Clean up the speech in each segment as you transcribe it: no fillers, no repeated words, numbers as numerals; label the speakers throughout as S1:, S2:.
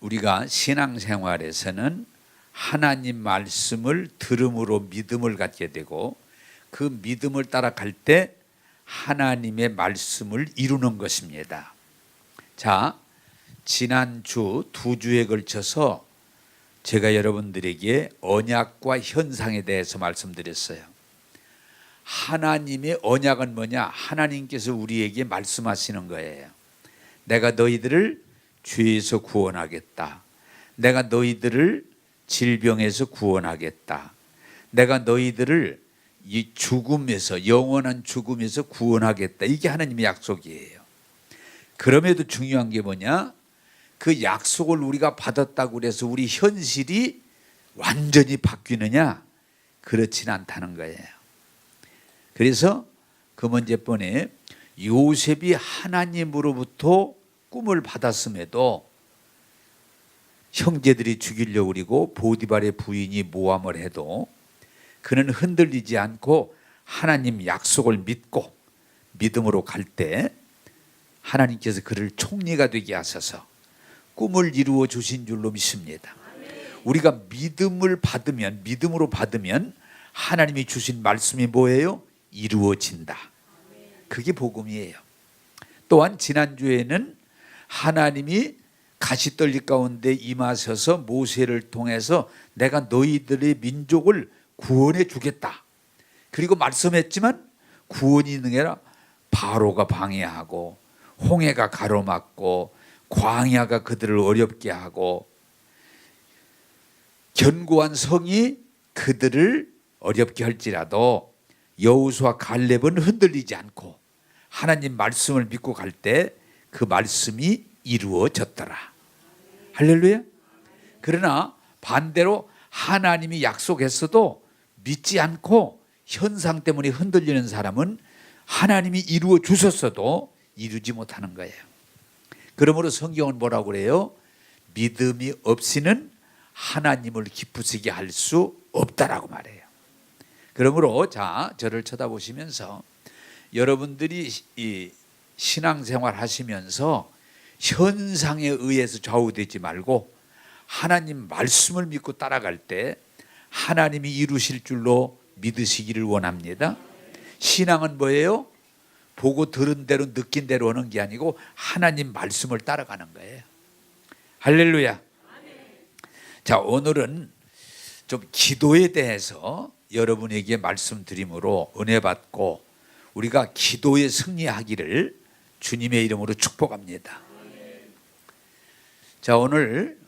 S1: 우리가 신앙생활에서는 하나님 말씀을 들음으로 믿음을 갖게 되고 그 믿음을 따라갈 때 하나님의 말씀을 이루는 것입니다. 자, 지난주 2주에 걸쳐서 제가 여러분들에게 언약과 현상에 대해서 말씀드렸어요. 하나님의 언약은 뭐냐? 하나님께서 우리에게 말씀하시는 거예요. 내가 너희들을 죄에서 구원하겠다. 내가 너희들을 질병에서 구원하겠다. 내가 너희들을 이 죽음에서, 영원한 죽음에서 구원하겠다. 이게 하나님의 약속이에요. 그럼에도 중요한 게 뭐냐? 그 약속을 우리가 받았다고 해서 우리 현실이 완전히 바뀌느냐? 그렇지는 않다는 거예요. 그래서 그 문제번에 요셉이 하나님으로부터 꿈을 받았음에도 형제들이 죽이려고 그러고 보디발의 부인이 모함을 해도 그는 흔들리지 않고 하나님 약속을 믿고 믿음으로 갈 때 하나님께서 그를 총리가 되게 하셔서 꿈을 이루어 주신 줄로 믿습니다. 우리가 믿음으로 받으면 하나님이 주신 말씀이 뭐예요? 이루어진다. 그게 복음이에요. 또한 지난주에는 하나님이 가시떨기 가운데 임하셔서 모세를 통해서 내가 너희들의 민족을 구원해 주겠다. 그리고 말씀했지만 구원이 있는 게 아니라 바로가 방해하고 홍해가 가로막고 광야가 그들을 어렵게 하고 견고한 성이 그들을 어렵게 할지라도 여호수아 갈렙은 흔들리지 않고 하나님 말씀을 믿고 갈 때 그 말씀이 이루어졌더라. 할렐루야. 그러나 반대로 하나님이 약속했어도 믿지 않고 현상 때문에 흔들리는 사람은 하나님이 이루어 주셨어도 이루지 못하는 거예요. 그러므로 성경은 뭐라고 그래요? 믿음이 없이는 하나님을 기쁘시게 할 수 없다라고 말해요. 그러므로 자, 저를 쳐다보시면서 여러분들이 이 신앙생활 하시면서 현상에 의해서 좌우되지 말고 하나님 말씀을 믿고 따라갈 때 하나님이 이루실 줄로 믿으시기를 원합니다. 신앙은 뭐예요? 보고 들은 대로 느낀 대로 하는 게 아니고 하나님 말씀을 따라가는 거예요. 할렐루야. 자, 오늘은 좀 기도에 대해서 여러분에게 말씀드림으로 은혜 받고 우리가 기도에 승리하기를 주님의 이름으로 축복합니다. 자, 오늘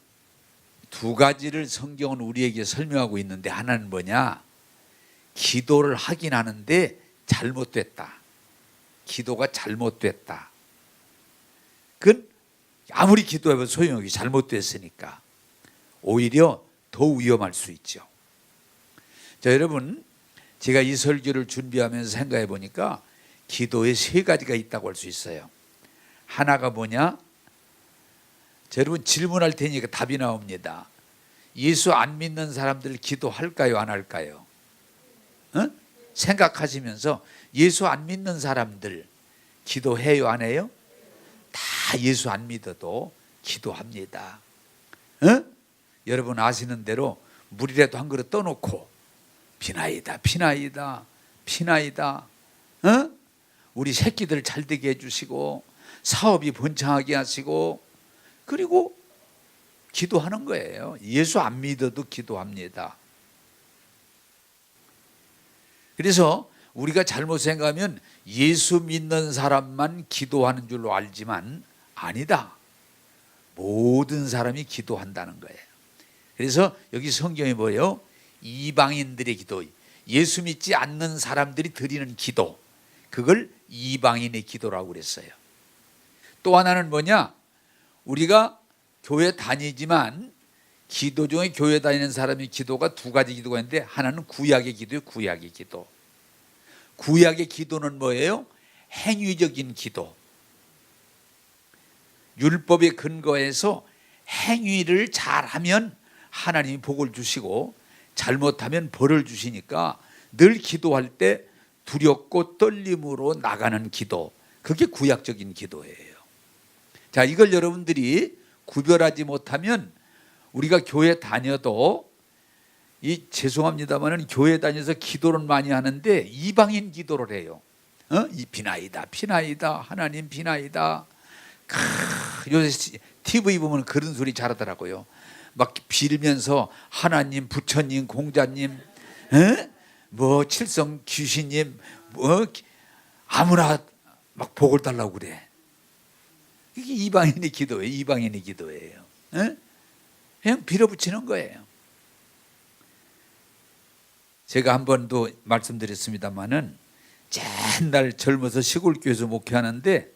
S1: 두 가지를 성경은 우리에게 설명하고 있는데 하나는 뭐냐? 기도를 하긴 하는데 잘못됐다. 기도가 잘못됐다. 그건 아무리 기도해도 소용없이 잘못됐으니까 오히려 더 위험할 수 있죠. 자, 여러분, 제가 이 설교를 준비하면서 생각해 보니까 기도에 세 가지가 있다고 할 수 있어요. 하나가 뭐냐? 자, 여러분 질문할 테니까 답이 나옵니다. 예수 안 믿는 사람들 기도할까요? 안 할까요? 생각하시면서 예수 안 믿는 사람들 기도해요? 안 해요? 다 예수 안 믿어도 기도합니다. 여러분 아시는 대로 물이라도 한 그릇 떠놓고 피나이다 피나이다 피나이다 우리 새끼들 잘 되게 해주시고 사업이 번창하게 하시고 그리고 기도하는 거예요. 예수 안 믿어도 기도합니다. 그래서 우리가 잘못 생각하면 예수 믿는 사람만 기도하는 줄로 알지만 아니다. 모든 사람이 기도한다는 거예요. 그래서 여기 성경에 뭐예요? 이방인들의 기도, 예수 믿지 않는 사람들이 드리는 기도, 그걸 이방인의 기도라고 그랬어요. 또 하나는 뭐냐? 우리가 교회 다니지만 기도 중에 교회 다니는 사람의 기도가 두 가지 기도가 있는데 하나는 구약의 기도예요. 구약의 기도. 구약의 기도는 뭐예요? 행위적인 기도. 율법에 근거해서 행위를 잘하면 하나님이 복을 주시고 잘못하면 벌을 주시니까 늘 기도할 때 두렵고 떨림으로 나가는 기도, 그게 구약적인 기도예요. 자, 이걸 여러분들이 구별하지 못하면 우리가 교회 다녀도 죄송합니다만은 교회 다녀서 기도를 많이 하는데 이방인 기도를 해요. 이 비나이다, 비나이다, 하나님 비나이다. 요새 TV 보면 그런 소리 잘하더라고요. 막 빌면서 하나님, 부처님, 공자님, 뭐 칠성 귀신님, 뭐 아무나 막 복을 달라고 그래. 이게 이방인의 기도예요. 이방인의 기도예요. 그냥 빌어붙이는 거예요. 제가 한 번도 말씀드렸습니다마는 옛날 젊어서 시골교회에서 목회하는데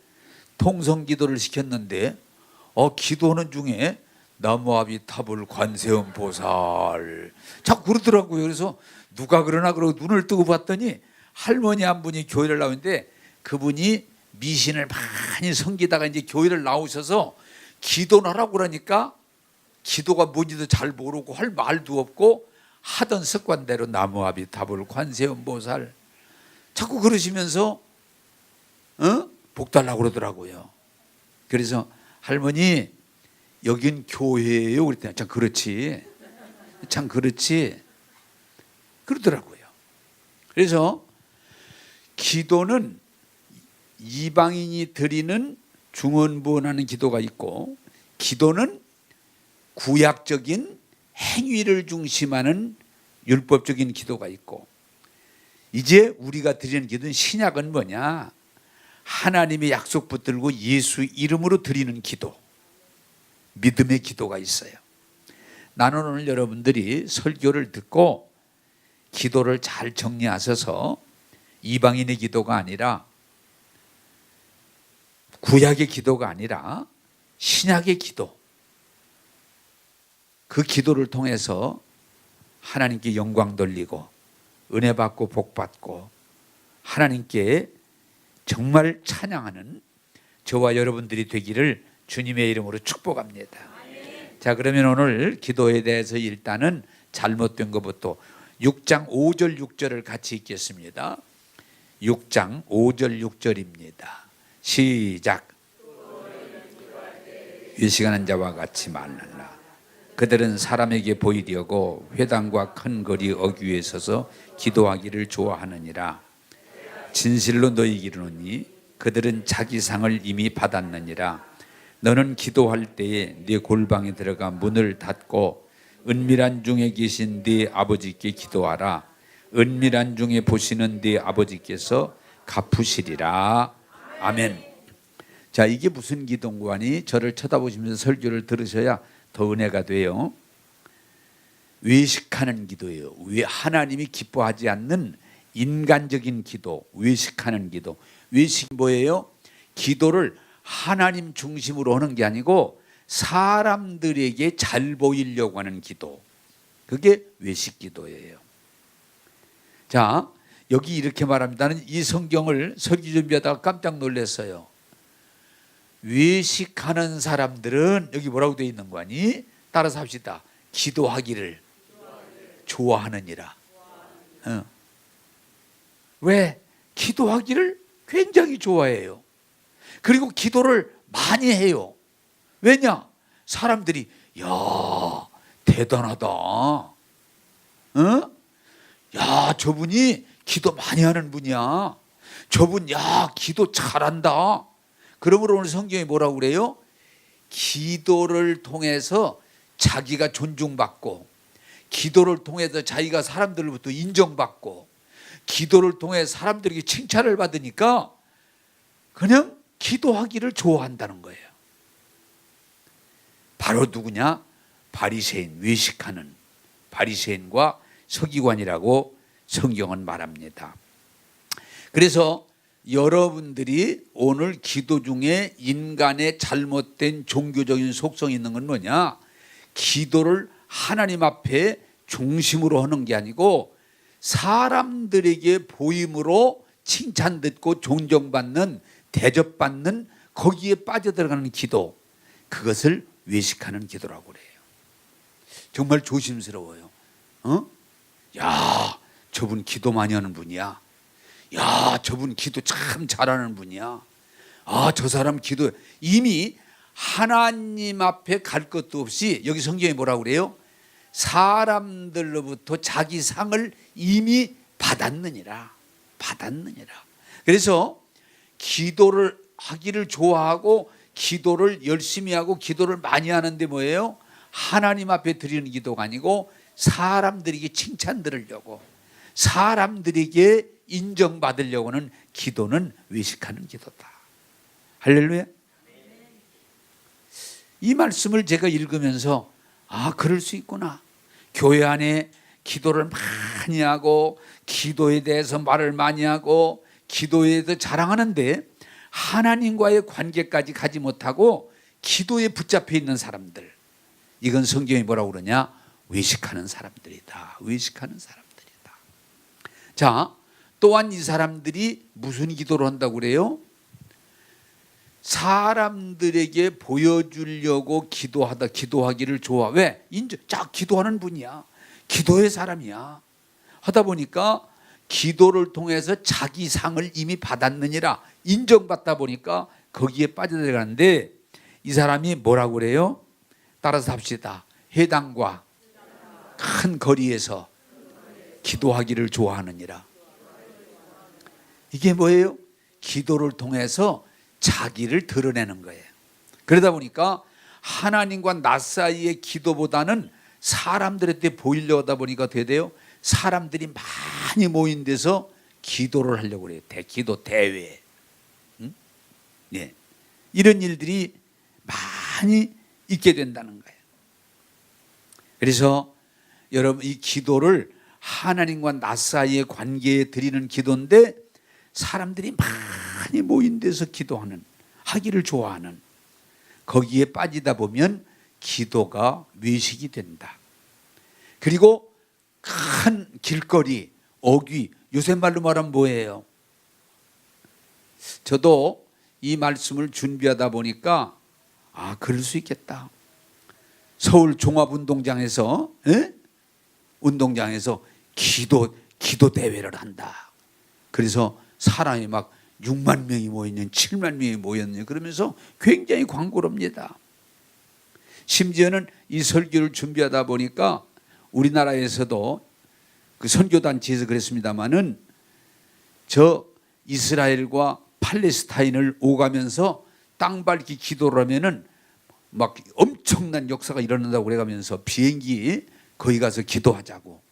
S1: 통성기도를 시켰는데 기도하는 중에 나무아비타불 관세음 보살 자꾸 그러더라고요. 그래서 누가 그러나 그러고 눈을 뜨고 봤더니 할머니 한 분이 교회를 나오는데 그분이 미신을 많이 섬기다가 이제 교회를 나오셔서 기도를 하라고 그러니까 기도가 뭔지도 잘 모르고 할 말도 없고 하던 습관대로 나무아비타불 관세음 보살 자꾸 그러시면서 복 달라고 그러더라고요. 그래서 할머니 여긴 교회예요 그랬더니 참 그렇지, 참 그렇지 그러더라고요. 그래서 기도는 이방인이 드리는 중언부언하는 기도가 있고, 기도는 구약적인 행위를 중심하는 율법적인 기도가 있고, 이제 우리가 드리는 기도는 신약은 뭐냐? 하나님의 약속 붙들고 예수 이름으로 드리는 기도, 믿음의 기도가 있어요. 나는 오늘 여러분들이 설교를 듣고 기도를 잘 정리하셔서 이방인의 기도가 아니라, 구약의 기도가 아니라 신약의 기도, 그 기도를 통해서 하나님께 영광 돌리고 은혜 받고 복 받고 하나님께 정말 찬양하는 저와 여러분들이 되기를 주님의 이름으로 축복합니다. 자, 그러면 오늘 기도에 대해서 일단은 잘못된 것부터 6장 5절 6절을 같이 읽겠습니다. 6장 5절 6절입니다. 시작. 외식하는 자와 같이 말라라. 그들은 사람에게 보이려고 회당과 큰 거리 어귀에 서서 기도하기를 좋아하느니라. 진실로 너희에게 이르노니 그들은 자기 상을 이미 받았느니라. 너는 기도할 때에 네 골방에 들어가 문을 닫고 은밀한 중에 계신 네 아버지께 기도하라. 은밀한 중에 보시는 네 아버지께서 갚으시리라. 아멘. 자, 이게 무슨 기도인가니? 저를 쳐다보시면서 설교를 들으셔야 더 은혜가 돼요. 외식하는 기도예요. 하나님이 기뻐하지 않는 인간적인 기도, 외식하는 기도. 외식이 뭐예요? 기도를 하나님 중심으로 하는 게 아니고 사람들에게 잘 보이려고 하는 기도, 그게 외식 기도예요. 자, 여기 이렇게 말합니다. 나는 이 성경을 설교 준비하다가 깜짝 놀랐어요. 외식하는 사람들은 여기 뭐라고 되어 있는 거 아니? 따라서 합시다. 기도하기를 좋아하느니라. 왜? 기도하기를 굉장히 좋아해요. 그리고 기도를 많이 해요. 왜냐? 사람들이 야, 대단하다. 야, 저분이 기도 많이 하는 분이야. 저분 야, 기도 잘한다. 그러므로 오늘 성경이 뭐라고 그래요? 기도를 통해서 자기가 존중받고, 기도를 통해서 자기가 사람들로부터 인정받고, 기도를 통해 사람들에게 칭찬을 받으니까 그냥 기도하기를 좋아한다는 거예요. 바로 누구냐? 바리새인, 외식하는 바리새인과 서기관이라고 성경은 말합니다. 그래서 여러분들이 오늘 기도 중에 인간의 잘못된 종교적인 속성이 있는 건 뭐냐? 기도를 하나님 앞에 중심으로 하는 게 아니고 사람들에게 보임으로 칭찬 듣고 존경받는, 대접받는, 거기에 빠져들어가는 기도, 그것을 외식하는 기도라고 그래요. 정말 조심스러워요. 야, 저분 기도 많이 하는 분이야. 야, 저분 기도 참 잘하는 분이야. 아, 저 사람 기도, 이미 하나님 앞에 갈 것도 없이, 여기 성경에 뭐라고 그래요? 사람들로부터 자기 상을 이미 받았느니라. 그래서 기도를 하기를 좋아하고 기도를 열심히 하고 기도를 많이 하는데 뭐예요? 하나님 앞에 드리는 기도가 아니고 사람들에게 칭찬 들으려고, 사람들에게 인정받으려고 하는 기도는 외식하는 기도다. 할렐루야. 이 말씀을 제가 읽으면서 그럴 수 있구나. 교회 안에 기도를 많이 하고 기도에 대해서 말을 많이 하고 기도에 대해서 자랑하는데 하나님과의 관계까지 가지 못하고 기도에 붙잡혀 있는 사람들, 이건 성경이 뭐라고 그러냐? 외식하는 사람들이다. 자, 또한 이 사람들이 무슨 기도를 한다고 그래요? 사람들에게 보여주려고 기도하기를 좋아. 왜? 기도하는 분이야. 기도의 사람이야. 하다 보니까 기도를 통해서 자기 상을 이미 받았느니라, 인정받다 보니까 거기에 빠져들어가는데, 이 사람이 뭐라고 그래요? 따라서 합시다. 회당과 큰 거리에서 기도하기를 좋아하느니라. 이게 뭐예요? 기도를 통해서 자기를 드러내는 거예요. 그러다 보니까 하나님과 나 사이의 기도보다는 사람들한테 보이려고 하다 보니까 어떻게 돼요? 사람들이 많이 모인 데서 기도를 하려고 그래요. 기도 대회. 예. 이런 일들이 많이 있게 된다는 거예요. 그래서 여러분, 이 기도를 하나님과 나 사이의 관계에 드리는 기도인데, 사람들이 많이 모인 데서 하기를 좋아하는, 거기에 빠지다 보면 기도가 외식이 된다. 그리고 큰 길거리, 어귀, 요새 말로 말하면 뭐예요? 저도 이 말씀을 준비하다 보니까 그럴 수 있겠다. 서울 종합운동장에서 기도 대회를 한다. 그래서 사람이 막 6만 명이 모였냐, 7만 명이 모였냐, 그러면서 굉장히 광고롭니다. 심지어는 이 설교를 준비하다 보니까 우리나라에서도 그 선교단체에서 그랬습니다마는, 저 이스라엘과 팔레스타인을 오가면서 땅 밟기 기도를 하면은 막 엄청난 역사가 일어난다고 그래가면서 비행기 거기 가서 기도하자고.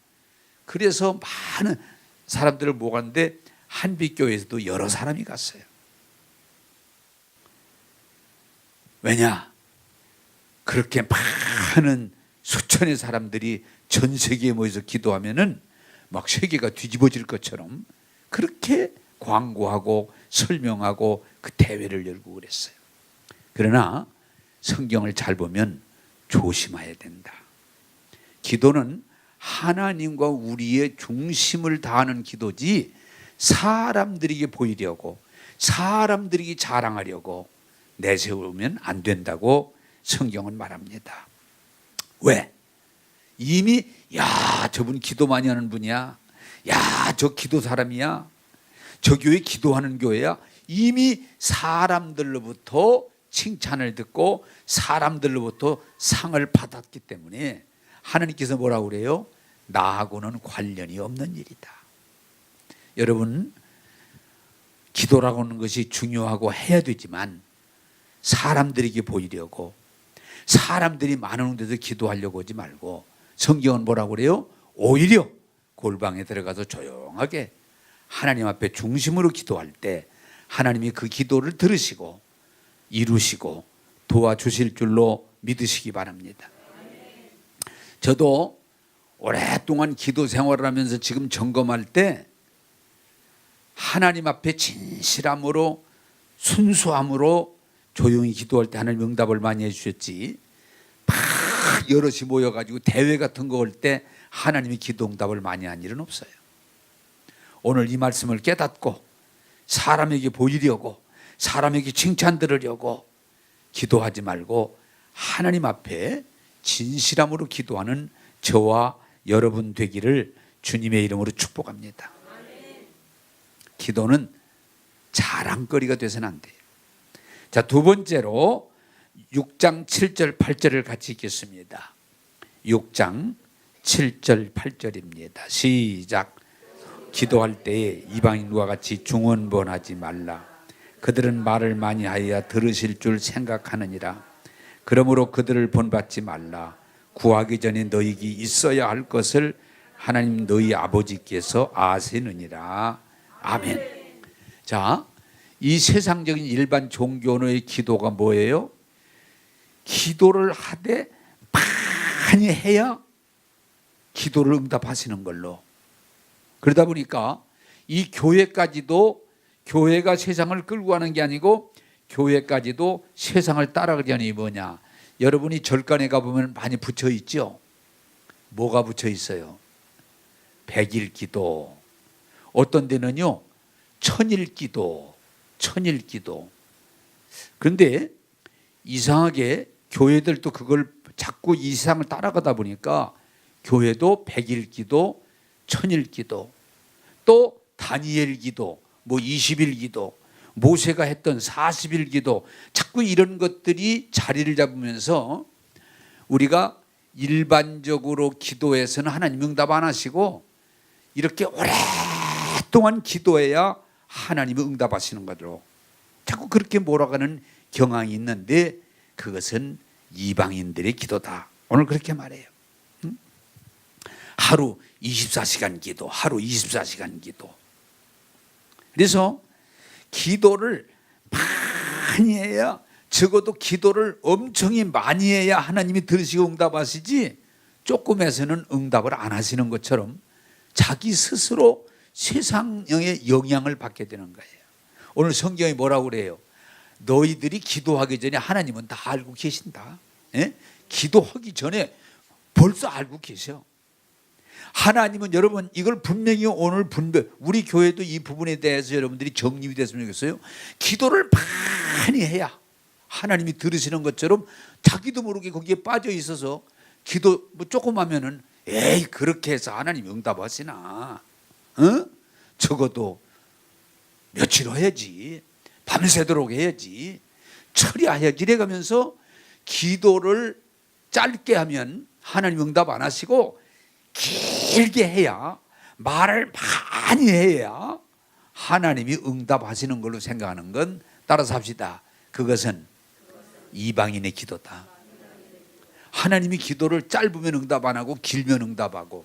S1: 그래서 많은 사람들을 모았는데 한빛교회에서도 여러 사람이 갔어요. 왜냐? 그렇게 많은 수천의 사람들이 전 세계에 모여서 기도하면은 막 세계가 뒤집어질 것처럼 그렇게 광고하고 설명하고 그 대회를 열고 그랬어요. 그러나 성경을 잘 보면 조심해야 된다. 기도는 하나님과 우리의 중심을 다하는 기도지, 사람들에게 보이려고, 사람들에게 자랑하려고 내세우면 안 된다고 성경은 말합니다. 왜? 이미 저분 기도 많이 하는 분이야, 저 기도 사람이야, 저 교회 기도하는 교회야, 이미 사람들로부터 칭찬을 듣고 사람들로부터 상을 받았기 때문에 하나님께서 뭐라고 그래요? 나하고는 관련이 없는 일이다. 여러분, 기도라고 하는 것이 중요하고 해야 되지만 사람들에게 보이려고, 사람들이 많은 데서 기도하려고 하지 말고, 성경은 뭐라고 그래요? 오히려 골방에 들어가서 조용하게 하나님 앞에 중심으로 기도할 때 하나님이 그 기도를 들으시고 이루시고 도와주실 줄로 믿으시기 바랍니다. 저도 오랫동안 기도 생활을 하면서 지금 점검할 때 하나님 앞에 진실함으로 순수함으로 조용히 기도할 때 하나님 응답을 많이 해주셨지, 막 여럿이 모여가지고 대회 같은 거 올 때 하나님이 기도 응답을 많이 한 일은 없어요. 오늘 이 말씀을 깨닫고 사람에게 보이려고, 사람에게 칭찬 들으려고 기도하지 말고 하나님 앞에 진실함으로 기도하는 저와 여러분 되기를 주님의 이름으로 축복합니다. 기도는 자랑거리가 돼서는 안 돼요. 자, 두 번째로 6장 7절 8절을 같이 읽겠습니다. 6장 7절 8절입니다. 시작. 기도할 때에 이방인과 같이 중언부언하지 말라. 그들은 말을 많이 하여 들으실 줄 생각하느니라. 그러므로 그들을 본받지 말라. 구하기 전에 너희에게 있어야 할 것을 하나님 너희 아버지께서 아시느니라. 아멘. 자, 이 세상적인 일반 종교의 기도가 뭐예요? 기도를 하되 많이 해야 기도를 응답하시는 걸로. 그러다 보니까 이 교회까지도 교회가 세상을 끌고 가는 게 아니고 교회까지도 세상을 따라가려니 뭐냐. 여러분이 절간에 가보면 많이 붙여 있죠. 뭐가 붙여 있어요? 100일 기도, 어떤 데는요 1000일 기도, 1000일 기도. 그런데 이상하게 교회들도 그걸 자꾸 이 세상을 따라가다 보니까 교회도 100일 기도, 1000일 기도, 또 다니엘 기도, 뭐 20일 기도, 모세가 했던 40일 기도, 자꾸 이런 것들이 자리를 잡으면서 우리가 일반적으로 기도해서는 하나님 응답 안 하시고 이렇게 오랫동안 기도해야 하나님이 응답하시는 거로 자꾸 그렇게 몰아가는 경향이 있는데 그것은 이방인들의 기도다. 오늘 그렇게 말해요. 하루 24시간 기도, 하루 24시간 기도. 그래서 기도를 많이 해야, 적어도 기도를 엄청히 많이 해야 하나님이 들으시고 응답하시지 조금 해서는 응답을 안 하시는 것처럼 자기 스스로 세상의 영향을 받게 되는 거예요. 오늘 성경이 뭐라고 그래요? 너희들이 기도하기 전에 하나님은 다 알고 계신다. 예? 기도하기 전에 벌써 알고 계셔. 하나님은 여러분 이걸 분명히 오늘 우리 교회도 이 부분에 대해서 여러분들이 정립이 됐으면 좋겠어요. 기도를 많이 해야 하나님이 들으시는 것처럼 자기도 모르게 거기에 빠져 있어서 기도 뭐 조금 하면은 에이 그렇게 해서 하나님이 응답하시나? 적어도 며칠 해야지, 밤새도록 해야지, 처리해야지 이래가면서 기도를 짧게 하면 하나님 응답 안 하시고 길게 해야, 말을 많이 해야 하나님이 응답하시는 걸로 생각하는 건 따라서 합시다. 그것은 이방인의 기도다. 하나님이 기도를 짧으면 응답 안 하고 길면 응답하고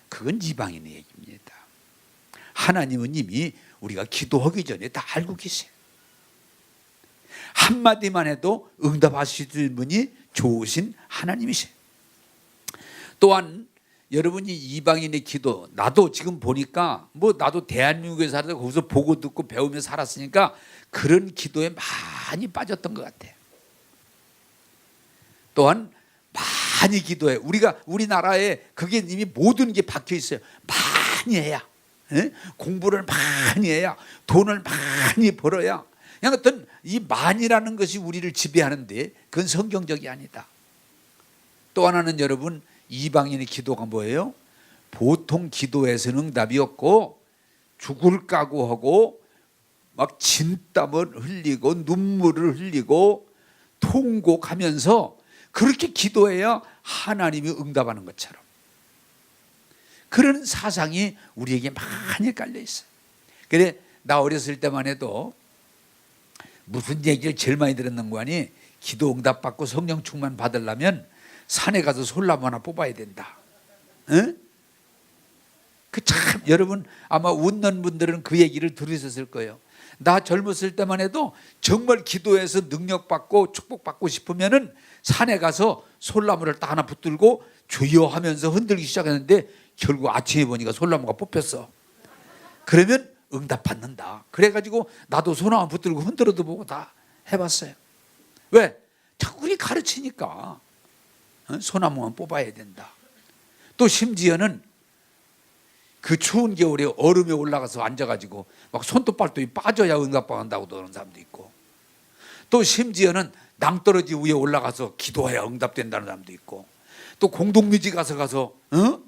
S1: 그건 이방인의 얘기입니다. 하나님은 이미 우리가 기도하기 전에 다 알고 계세요. 한마디만 해도 응답하시는 분이 좋으신 하나님이세요. 또한 여러분이 이방인의 기도, 나도 지금 보니까 뭐 나도 대한민국에 살아서 거기서 보고 듣고 배우며 살았으니까 그런 기도에 많이 빠졌던 것 같아요. 또한 많이 기도해. 우리나라에 그게 이미 모든 게 박혀 있어요. 많이 해야, 공부를 많이 해야, 돈을 많이 벌어야. 그냥 어떤 이 많이라는 것이 우리를 지배하는데 그건 성경적이 아니다. 또 하나는 여러분 이방인의 기도가 뭐예요? 보통 기도에서는 응답이 없고 죽을 각오하고 막 진땀을 흘리고 눈물을 흘리고 통곡하면서 그렇게 기도해야 하나님이 응답하는 것처럼 그런 사상이 우리에게 많이 깔려 있어요. 그래 나 어렸을 때만 해도 무슨 얘기를 제일 많이 들었는 거 아니? 기도 응답 받고 성령 충만 받으려면 산에 가서 솔나무 하나 뽑아야 된다. 응? 그 참 여러분 아마 웃는 분들은 그 얘기를 들으셨을 거예요. 나 젊었을 때만 해도 정말 기도해서 능력 받고 축복 받고 싶으면은 산에 가서 솔나무를 딱 하나 붙들고 주여 하면서 흔들기 시작했는데 결국 아침에 보니까 솔나무가 뽑혔어. 그러면 응답 받는다. 그래가지고 나도 소나무 붙들고 흔들어도 보고 다 해봤어요. 왜? 자꾸 우리 가르치니까 소나무만 뽑아야 된다. 또 심지어는 그 추운 겨울에 얼음에 올라가서 앉아가지고 막 손톱발톱이 빠져야 응답받는다고 그러는 사람도 있고, 또 심지어는 낭떠러지 위에 올라가서 기도해야 응답된다는 사람도 있고, 또 공동묘지 가서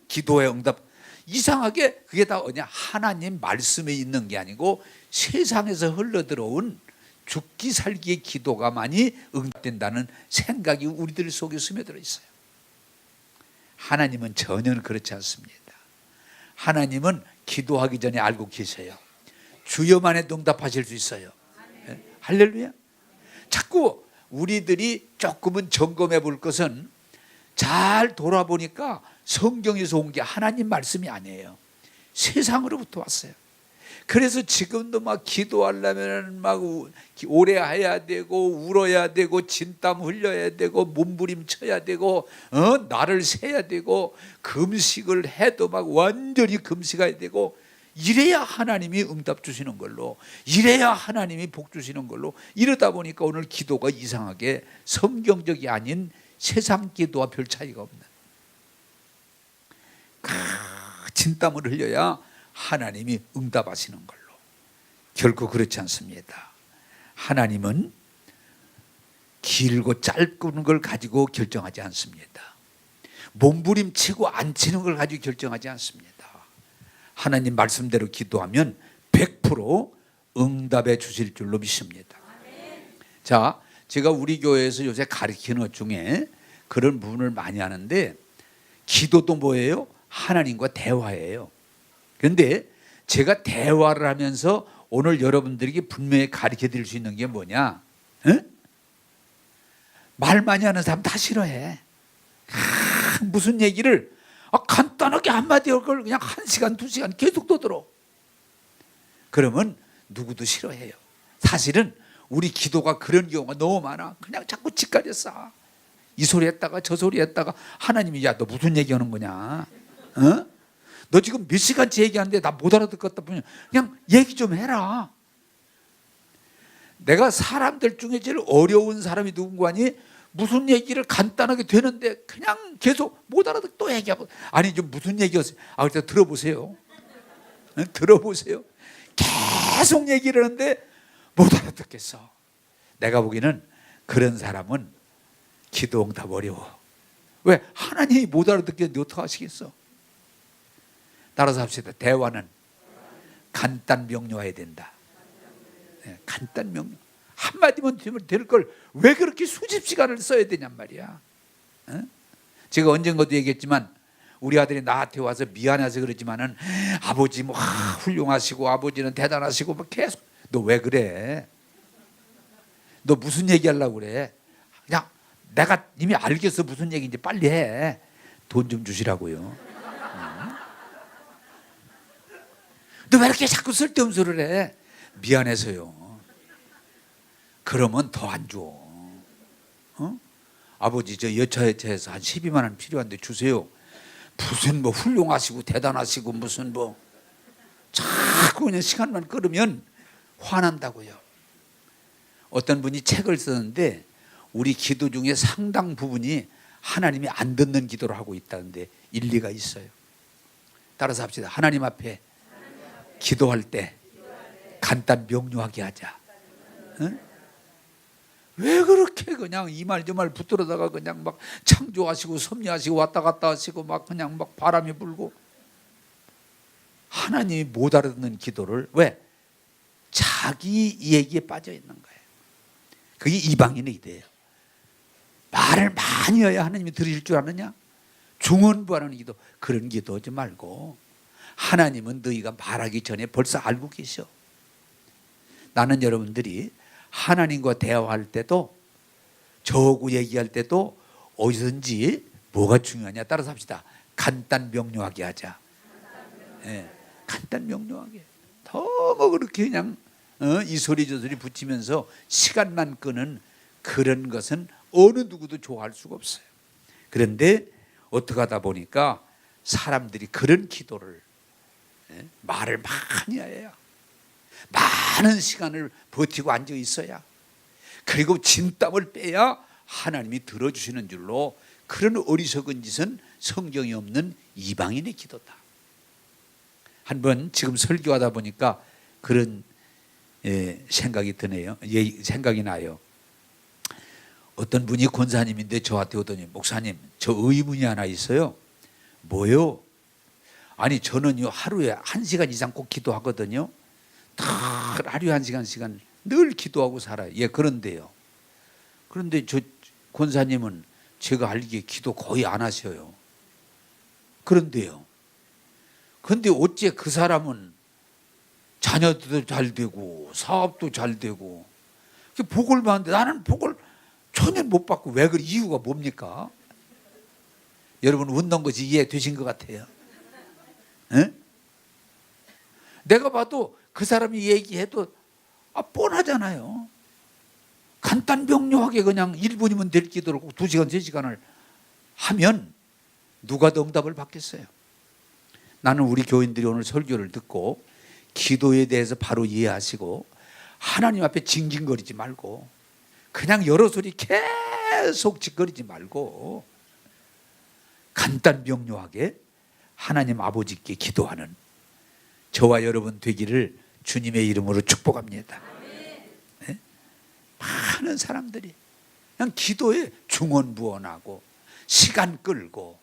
S1: 기도해야 응답. 이상하게 그게 다 하나님 말씀에 있는 게 아니고 세상에서 흘러들어온 죽기 살기의 기도가 많이 응답된다는 생각이 우리들 속에 스며들어 있어요. 하나님은 전혀 그렇지 않습니다. 하나님은 기도하기 전에 알고 계세요. 주여만 해도 응답하실 수 있어요. 네? 할렐루야. 자꾸 우리들이 조금은 점검해 볼 것은, 잘 돌아보니까 성경에서 온 게 하나님 말씀이 아니에요. 세상으로부터 왔어요. 그래서 지금도 막 기도하려면 막 오래 해야 되고 울어야 되고 진땀 흘려야 되고 몸부림쳐야 되고 날을 세야 되고 금식을 해도 막 완전히 금식해야 되고, 이래야 하나님이 응답 주시는 걸로, 이래야 하나님이 복 주시는 걸로, 이러다 보니까 오늘 기도가 이상하게 성경적이 아닌 세상 기도와 별 차이가 없는, 진땀을 흘려야 하나님이 응답하시는 걸로. 결코 그렇지 않습니다. 하나님은 길고 짧은 걸 가지고 결정하지 않습니다. 몸부림치고 안 치는 걸 가지고 결정하지 않습니다. 하나님 말씀대로 기도하면 100% 응답해 주실 줄로 믿습니다. 자, 제가 우리 교회에서 요새 가르치는 것 중에 그런 부분을 많이 하는데, 기도도 뭐예요? 하나님과 대화예요. 그런데 제가 대화를 하면서 오늘 여러분들에게 분명히 가르쳐 드릴 수 있는 게 뭐냐? 말 많이 하는 사람 다 싫어해. 무슨 얘기를 간단하게 한마디 할 걸 그냥 1시간, 2시간 계속 떠들어. 그러면 누구도 싫어해요. 사실은 우리 기도가 그런 경우가 너무 많아. 그냥 자꾸 짓가려 싸. 이 소리 했다가 저 소리 했다가 하나님이, 야, 너 무슨 얘기하는 거냐? 너 지금 몇 시간째 얘기하는데 나 못 알아듣겠다. 그냥 얘기 좀 해라. 내가 사람들 중에 제일 어려운 사람이 누군가 하니, 무슨 얘기를 간단하게 되는데 그냥 계속 못 알아듣고 또 얘기하고, 아니 좀 무슨 얘기였어요? 그래서 들어보세요. 들어보세요. 계속 얘기를 하는데 못 알아듣겠어. 내가 보기에는 그런 사람은 기도 응답 어려워. 왜? 하나님이 못 알아듣겠는데 어떻게 하시겠어? 따라서 합시다. 대화는 간단 명료해야 된다. 간단 명료. 한마디면 될 걸 왜 그렇게 수십 시간을 써야 되냔 말이야. 제가 언젠가도 얘기했지만, 우리 아들이 나한테 와서 미안해서 그러지만은, 아버지 뭐 훌륭하시고 아버지는 대단하시고 뭐 계속, 너 왜 그래? 너 무슨 얘기하려고 그래? 그냥 내가 이미 알겠어 무슨 얘기인지 빨리 해. 돈 좀 주시라고요. 너 왜 이렇게 자꾸 쓸데없는 소리를 해? 미안해서요. 그러면 더 안 줘. 아버지 저 여차여차해서 한 12만 원 필요한데 주세요. 무슨 뭐 훌륭하시고 대단하시고 무슨 뭐 자꾸 그냥 시간만 끌으면 화난다고요. 어떤 분이 책을 썼는데, 우리 기도 중에 상당 부분이 하나님이 안 듣는 기도를 하고 있다는데 일리가 있어요. 따라서 합시다. 하나님 앞에 기도할 때 간단 명료하게 하자. 왜 그렇게 그냥 이 말 저 말 붙들어다가 그냥 막 창조하시고 섭리하시고 왔다 갔다 하시고 막 그냥 막 바람이 불고. 하나님이 못 알아듣는 기도를, 왜? 자기 얘기에 빠져 있는 거예요. 그게 이방인의 이대예요. 말을 많이 해야 하나님이 들으실 줄 아느냐? 중언부하는 기도, 그런 기도하지 말고, 하나님은 너희가 말하기 전에 벌써 알고 계셔. 나는 여러분들이 하나님과 대화할 때도, 저하고 얘기할 때도 어디든지 뭐가 중요하냐? 따라서 합시다. 간단 명료하게 하자. 간단 명료하게. 너무 그렇게 그냥 이 소리 저 소리 붙이면서 시간만 끄는 그런 것은 어느 누구도 좋아할 수가 없어요. 그런데 어떻게 하다 보니까 사람들이 그런 기도를, 말을 많이 해야, 많은 시간을 버티고 앉아 있어야, 그리고 진땀을 빼야 하나님이 들어주시는 줄로, 그런 어리석은 짓은 성경이 없는 이방인의 기도다. 한번 지금 설교하다 보니까 그런 생각이 드네요. 생각이 나요. 어떤 분이 권사님인데 저한테 오더니, 목사님 저 의문이 하나 있어요. 뭐요? 아니 저는요 하루에 1시간 이상 꼭 기도하거든요. 다 하루에 1시간 늘 기도하고 살아요. 예, 그런데요. 그런데 저 권사님은 제가 알기에 기도 거의 안 하셔요. 그런데요. 그런데 어째 그 사람은 자녀도 잘 되고 사업도 잘 되고 복을 받는데 나는 복을 전혀 못 받고 왜 그래? 이유가 뭡니까? 여러분 웃는 것이 이해되신 것 같아요. 에? 내가 봐도 그 사람이 얘기해도 뻔하잖아요. 간단명료하게 그냥 1분이면 될 기도를 꼭 2시간 3시간을 하면 누가 더 응답을 받겠어요? 나는 우리 교인들이 오늘 설교를 듣고 기도에 대해서 바로 이해하시고 하나님 앞에 징징거리지 말고 그냥 여러 소리 계속 짓거리지 말고 간단명료하게 하나님 아버지께 기도하는 저와 여러분 되기를 주님의 이름으로 축복합니다. 네? 많은 사람들이 그냥 기도에 중언부언하고 시간 끌고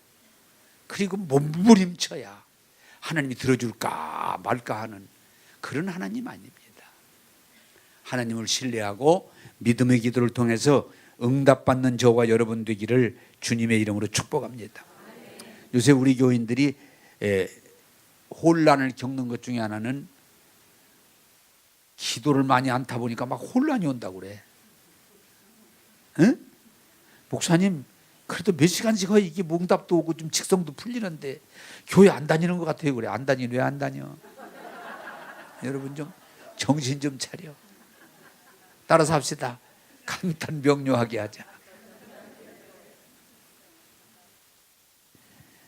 S1: 그리고 몸부림쳐야 하나님이 들어줄까 말까 하는 그런 하나님 아닙니다. 하나님을 신뢰하고 믿음의 기도를 통해서 응답받는 저와 여러분 되기를 주님의 이름으로 축복합니다. 요새 우리 교인들이 혼란을 겪는 것 중에 하나는 기도를 많이 않다 보니까 막 혼란이 온다고 그래. 응? 목사님 그래도 몇 시간씩 해야 이게 응답도 오고 좀 직성도 풀리는데 교회 안 다니는 것 같아요. 그래. 안 다니는 왜 안 다녀? 여러분 좀 정신 좀 차려. 따라서 합시다. 간단명료하게 하자.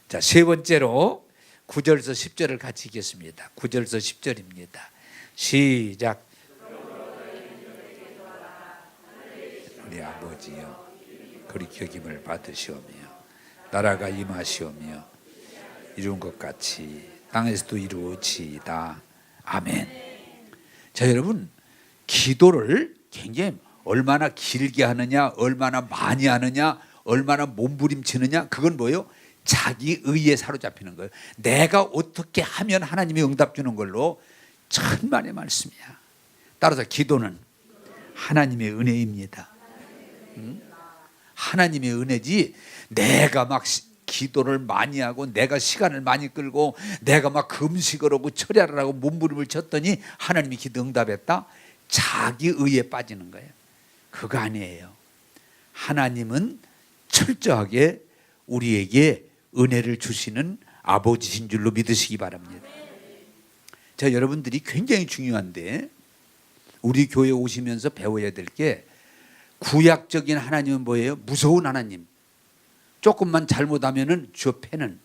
S1: 자, 세 번째로 9절에서 10절을 같이 읽겠습니다. 9절에서 10절입니다. 시작. 우리 아버지여 그리 격임을 받으시오며 나라가 임하시오며 이룬 것 같이 땅에서도 이루어지이다. 아멘. 자, 여러분 기도를 굉장히 얼마나 길게 하느냐, 얼마나 많이 하느냐, 얼마나 몸부림치느냐, 그건 뭐예요? 자기 의에 사로잡히는 거예요. 내가 어떻게 하면 하나님이 응답 주는 걸로 천만의 말씀이야. 따라서 기도는 하나님의 은혜입니다. 하나님의 은혜지 내가 막 기도를 많이 하고 내가 시간을 많이 끌고 내가 막 금식을 하고 철야를 하고 몸부림을 쳤더니 하나님이 기도 응답했다? 자기 의에 빠지는 거예요. 그거 아니에요. 하나님은 철저하게 우리에게 은혜를 주시는 아버지신 줄로 믿으시기 바랍니다. 자, 여러분들이 굉장히 중요한데 우리 교회 오시면서 배워야 될 게 구약적인 하나님은 뭐예요? 무서운 하나님. 조금만 잘못하면 저 패는,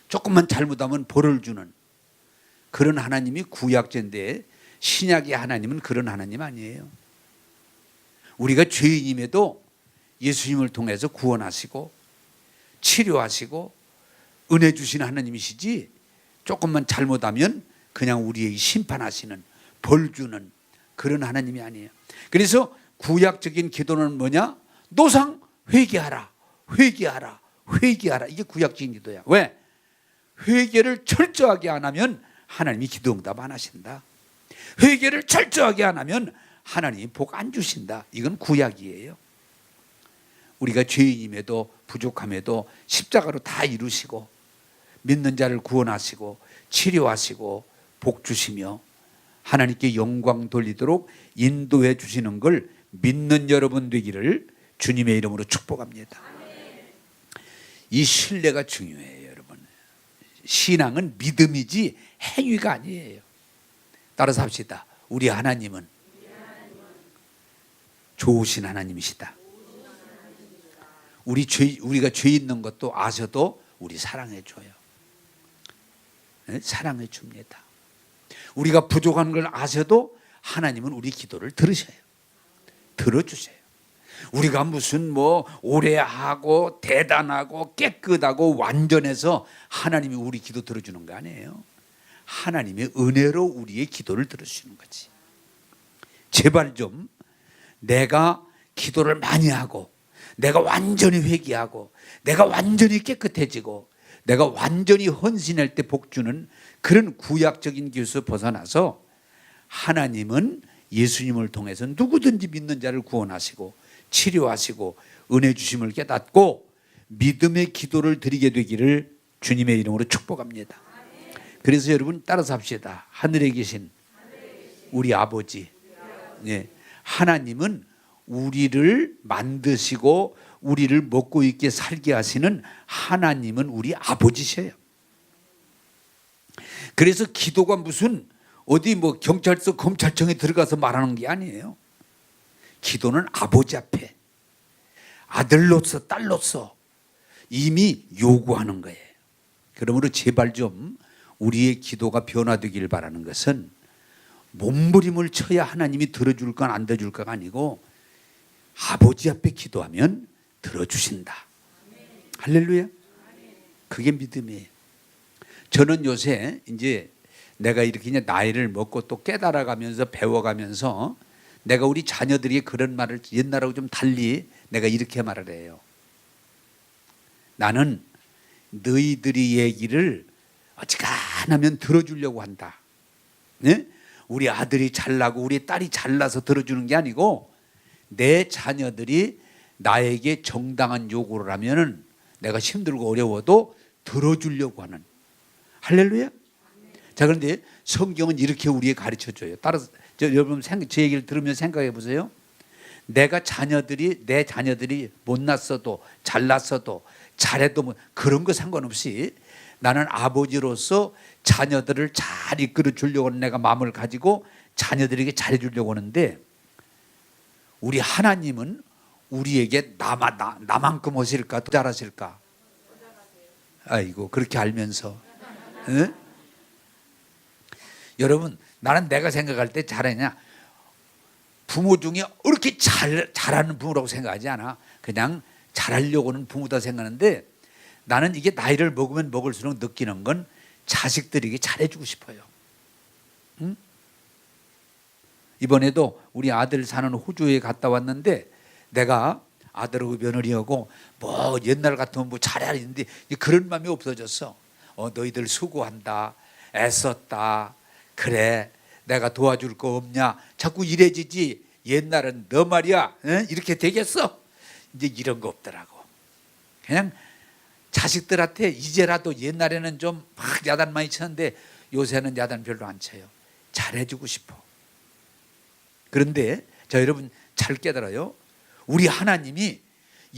S1: 조금만 잘못하면 벌을 주는 그런 하나님이 구약제인데 신약의 하나님은 그런 하나님 아니에요. 우리가 죄인임에도 예수님을 통해서 구원하시고 치료하시고 은혜 주시는 하나님이시지 조금만 잘못하면 그냥 우리에게 심판하시는 벌 주는 그런 하나님이 아니에요. 그래서 구약적인 기도는 뭐냐? 노상 회개하라, 회개하라, 회개하라. 이게 구약적인 기도야. 왜? 회개를 철저하게 안 하면 하나님이 기도 응답 안 하신다. 회개를 철저하게 안 하면 하나님이 복 안 주신다. 이건 구약이에요. 우리가 죄인임에도 부족함에도 십자가로 다 이루시고 믿는 자를 구원하시고 치료하시고 복 주시며 하나님께 영광 돌리도록 인도해 주시는 걸 믿는 여러분 되기를 주님의 이름으로 축복합니다. 이 신뢰가 중요해요, 여러분. 신앙은 믿음이지 행위가 아니에요. 따라서 합시다. 우리 하나님은 좋으신 하나님이시다. 우리가 죄 있는 것도 아셔도 우리 사랑해 줘요. 네? 사랑해 줍니다. 우리가 부족한 걸 아셔도 하나님은 우리 기도를 들으셔요. 들어주세요. 우리가 무슨 오래 하고 대단하고 깨끗하고 완전해서 하나님이 우리 기도 들어주는 거 아니에요. 하나님의 은혜로 우리의 기도를 들으시는 거지. 제발 좀 내가 기도를 많이 하고 내가 완전히 회개하고 내가 완전히 깨끗해지고 내가 완전히 헌신할 때 복 주는 그런 구약적인 기에서 벗어나서 하나님은 예수님을 통해서 누구든지 믿는 자를 구원하시고 치료하시고 은혜 주심을 깨닫고 믿음의 기도를 드리게 되기를 주님의 이름으로 축복합니다. 그래서 여러분 따라서 합시다. 하늘에 계신 우리 아버지, 네. 하나님은 우리를 만드시고 우리를 먹고 있게 살게 하시는 하나님은 우리 아버지셔요. 그래서 기도가 무슨 어디 뭐 경찰서 검찰청에 들어가서 말하는 게 아니에요. 기도는 아버지 앞에 아들로서 딸로서 이미 요구하는 거예요. 그러므로 제발 좀 우리의 기도가 변화되기를 바라는 것은 몸부림을 쳐야 하나님이 들어줄까 안 들어줄까가 아니고 아버지 앞에 기도하면 들어주신다. 할렐루야. 그게 믿음이에요. 저는 요새 이제 내가 이렇게 이제 나이를 먹고 또 깨달아가면서 배워가면서 내가 우리 자녀들이 그런 말을 옛날하고 좀 달리 내가 이렇게 말을 해요. 나는 너희들이 얘기를 어지간하면 들어주려고 한다. 네? 우리 아들이 잘나고 우리 딸이 잘나서 들어주는 게 아니고 내 자녀들이 나에게 정당한 요구를 하면은 내가 힘들고 어려워도 들어주려고 하는. 할렐루야. 자, 그런데 성경은 이렇게 우리에게 가르쳐줘요. 따라서 여러분 제 얘기를 들으면 생각해 보세요. 내 자녀들이 못났어도 잘났어도 잘해도 뭐 그런 거 상관없이 나는 아버지로서 자녀들을 잘 이끌어 주려고 하는 내가 마음을 가지고 자녀들에게 잘해 주려고 하는데 우리 하나님은 우리에게 나만큼 하실까 더 잘하실까? 아이고 그렇게 알면서 응? 여러분 나는 내가 생각할 때 잘하냐 부모 중에 그렇게 잘하는 부모라고 생각하지 않아. 그냥 잘하려고 하는 부모다 생각하는데 나는 이게 나이를 먹으면 먹을수록 느끼는 건 자식들에게 잘해주고 싶어요. 응? 이번에도 우리 아들 사는 호주에 갔다 왔는데 내가 아들하고 며느리하고 뭐 옛날 같으면 뭐 잘해야 했는데 그런 마음이 없어졌어. 너희들 수고한다. 애썼다. 그래 내가 도와줄 거 없냐. 자꾸 이래지지 옛날은 너 말이야 이렇게 되겠어. 이제 이런 거 없더라고. 그냥 자식들한테 이제라도 옛날에는 좀 막 야단 많이 쳤는데 요새는 야단 별로 안 쳐요. 잘해주고 싶어. 그런데 자 여러분 잘 깨달아요. 우리 하나님이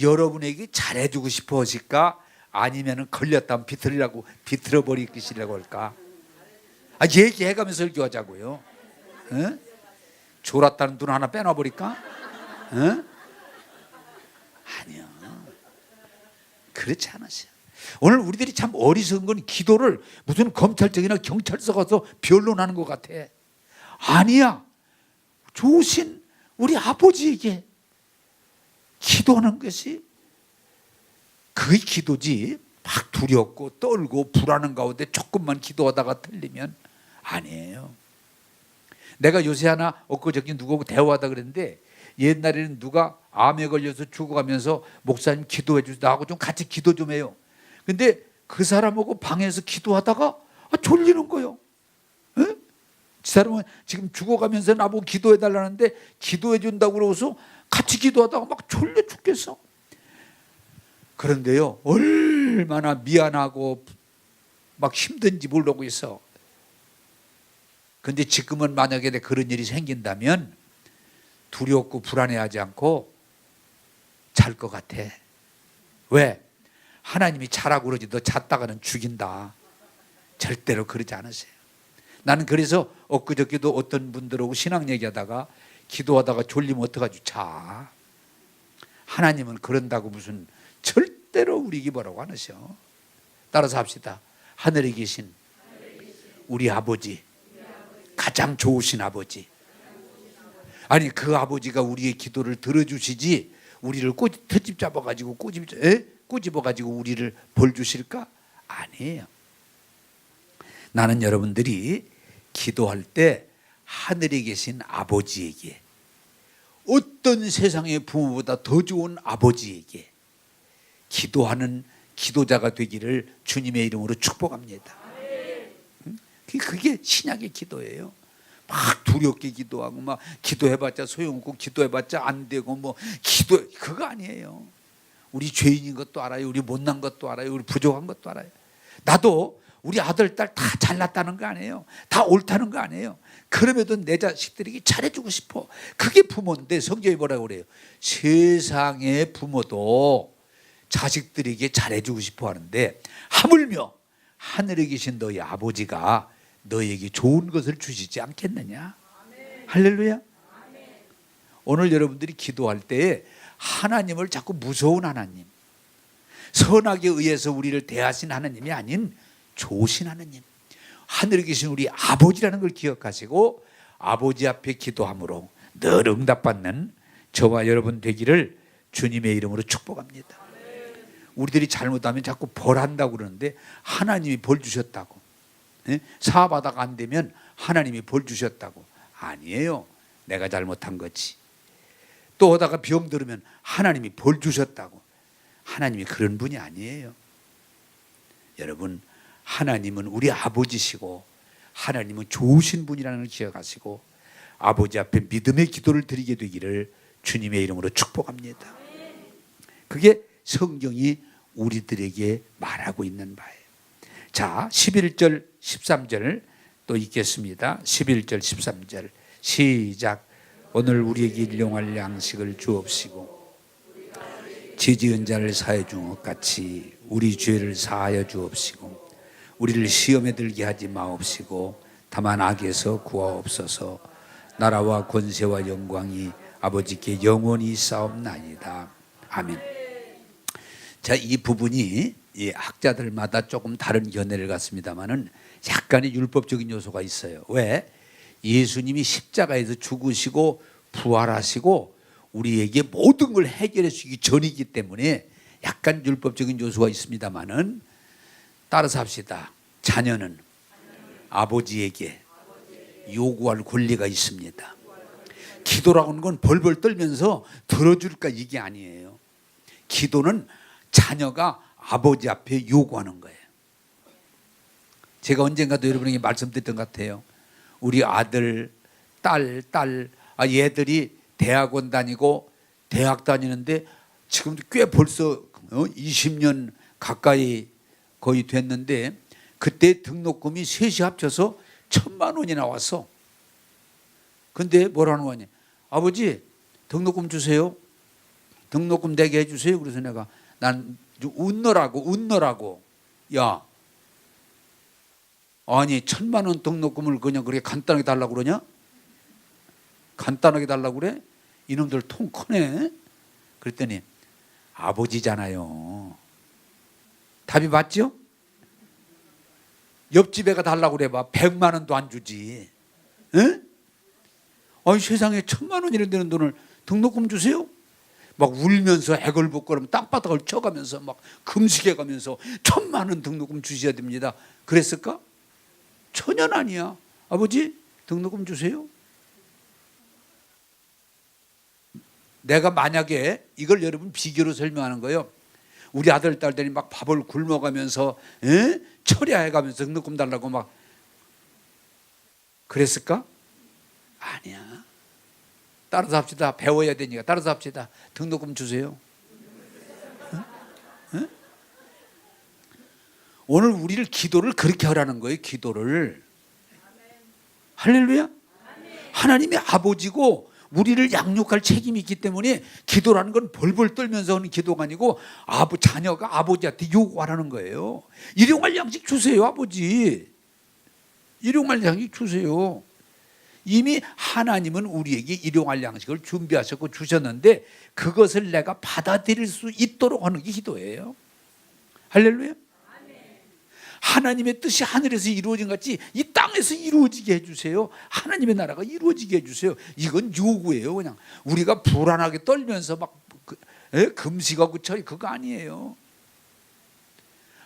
S1: 여러분에게 잘해주고 싶어 하실까 아니면 걸렸다면 비틀어버리시려고 할까? 얘기해가면서 설교하자고요. 어? 졸았다는 눈 하나 빼놔버릴까? 어? 아니요. 그렇지 않으세요. 오늘 우리들이 참 어리석은 건 기도를 무슨 검찰청이나 경찰서 가서 변론하는 것 같아. 아니야. 좋으신 우리 아버지에게 기도하는 것이 그게 기도지. 막 두렵고 떨고 불안한 가운데 조금만 기도하다가 틀리면 아니에요. 내가 요새 하나 엊그저께 누구하고 대화하다 그랬는데 옛날에는 누가 암에 걸려서 죽어가면서 목사님 기도해 주세요. 나하고 좀 같이 기도 좀 해요. 근데 그 사람하고 방에서 기도하다가 졸리는 거예요. 에? 그 사람은 지금 죽어가면서 나보고 기도해 달라는데 기도해 준다고 그러고서 같이 기도하다가 막 졸려 죽겠어. 그런데요 얼마나 미안하고 막 힘든지 모르고 있어. 그런데 지금은 만약에 그런 일이 생긴다면 두렵고 불안해하지 않고 잘 것 같아. 왜? 하나님이 자라고 그러지 너 잤다가는 죽인다. 절대로 그러지 않으세요. 나는 그래서 엊그저께도 어떤 분들하고 신앙 얘기하다가 기도하다가 졸리면 어떡하지? 자. 하나님은 그런다고 무슨 절대로 우리 뭐라고 안 하셔. 따라서 합시다. 하늘에 계신 우리 아버지, 가장 좋으신 아버지. 아니 그 아버지가 우리의 기도를 들어주시지 우리를 트집 잡아가지고 꼬집어가지고 우리를 벌 주실까? 아니에요. 나는 여러분들이 기도할 때 하늘에 계신 아버지에게 어떤 세상의 부모보다 더 좋은 아버지에게 기도하는 기도자가 되기를 주님의 이름으로 축복합니다. 그게 신약의 기도예요. 막 두렵게 기도하고 막 기도해봤자 소용없고 기도해봤자 안 되고 뭐 기도 그거 아니에요. 우리 죄인인 것도 알아요. 우리 못난 것도 알아요. 우리 부족한 것도 알아요. 나도 우리 아들 딸 다 잘났다는 거 아니에요. 다 옳다는 거 아니에요. 그럼에도 내 자식들에게 잘해주고 싶어. 그게 부모인데 성경이 뭐라고 그래요? 세상의 부모도 자식들에게 잘해주고 싶어 하는데 하물며 하늘에 계신 너희 아버지가 너에게 좋은 것을 주시지 않겠느냐. 할렐루야. 오늘 여러분들이 기도할 때에 하나님을 자꾸 무서운 하나님, 선악에 의해서 우리를 대하신 하나님이 아닌 좋으신 하나님, 하늘에 계신 우리 아버지라는 걸 기억하시고 아버지 앞에 기도함으로 늘 응답받는 저와 여러분 되기를 주님의 이름으로 축복합니다. 우리들이 잘못하면 자꾸 벌한다고 그러는데 하나님이 벌 주셨다고, 사업하다가 안 되면 하나님이 벌 주셨다고. 아니에요. 내가 잘못한 거지. 또 오다가 병 들으면 하나님이 벌 주셨다고. 하나님이 그런 분이 아니에요. 여러분, 하나님은 우리 아버지시고 하나님은 좋으신 분이라는 걸 기억하시고 아버지 앞에 믿음의 기도를 드리게 되기를 주님의 이름으로 축복합니다. 그게 성경이 우리들에게 말하고 있는 바예요. 자, 11절 13절 또 읽겠습니다. 11절 13절 시작. 오늘 우리에게 일용할 양식을 주옵시고 죄지은 자를 사하여 준 것 같이 우리 죄를 사하여 주옵시고 우리를 시험에 들게 하지 마옵시고 다만 악에서 구하옵소서. 나라와 권세와 영광이 아버지께 영원히 싸움나이다. 아멘. 자, 이 부분이 이 학자들마다 조금 다른 견해를 갖습니다만은 약간의 율법적인 요소가 있어요. 왜? 예수님이 십자가에서 죽으시고 부활하시고 우리에게 모든 걸 해결해 주기 전이기 때문에 약간 율법적인 요소가 있습니다만은 따라서 합시다. 자녀는 아버지에게 요구할 권리가 있습니다. 기도라는 건 벌벌 떨면서 들어줄까 이게 아니에요. 기도는 자녀가 아버지 앞에 요구하는 거예요. 제가 언젠가도 여러분에게 말씀드렸던 것 같아요. 우리 아들, 딸, 얘들이 대학원 다니고 대학 다니는데 지금도 꽤 벌써 20년 가까이 거의 됐는데 그때 등록금이 셋이 합쳐서 1,000만 원이 나왔어. 근데 뭐라는 거냐? 아버지 등록금 주세요. 등록금 내게 해주세요. 그래서 내가 난 웃느라고 야, 아니 1,000만 원 등록금을 그냥 그렇게 간단하게 달라고 그러냐? 간단하게 달라고 그래? 이놈들 통 크네. 그랬더니 아버지잖아요. 답이 맞죠? 옆집 애가 달라고 그래봐 100만 원도 안 주지. 에? 아니 세상에 1,000만 원 이런 되는 돈을 등록금 주세요? 막 울면서 애걸복걸하면 땅바닥을 쳐가면서 막 금식해가면서 1,000만 원 등록금 주셔야 됩니다. 그랬을까? 전혀 아니야. 아버지 등록금 주세요. 내가 만약에 이걸 여러분 비교로 설명하는 거예요. 우리 아들 딸들이 막 밥을 굶어가면서 철야해가면서 등록금 달라고 막 그랬을까? 아니야. 따라서 합시다. 배워야 되니까 따라서 합시다. 등록금 주세요. 응? 오늘 우리를 기도를 그렇게 하라는 거예요. 기도를. 할렐루야. 하나님이 아버지고 우리를 양육할 책임이 있기 때문에 기도라는 건 벌벌 떨면서 하는 기도가 아니고 자녀가 아버지한테 요구하라는 거예요. 일용할 양식 주세요. 아버지 일용할 양식 주세요. 이미 하나님은 우리에게 일용할 양식을 준비하셨고 주셨는데 그것을 내가 받아들일 수 있도록 하는 게 기도예요. 할렐루야. 하나님의 뜻이 하늘에서 이루어진 같이 이 땅에서 이루어지게 해주세요. 하나님의 나라가 이루어지게 해주세요. 이건 요구예요. 그냥 우리가 불안하게 떨면서 막 금식하고 철이 그거 아니에요.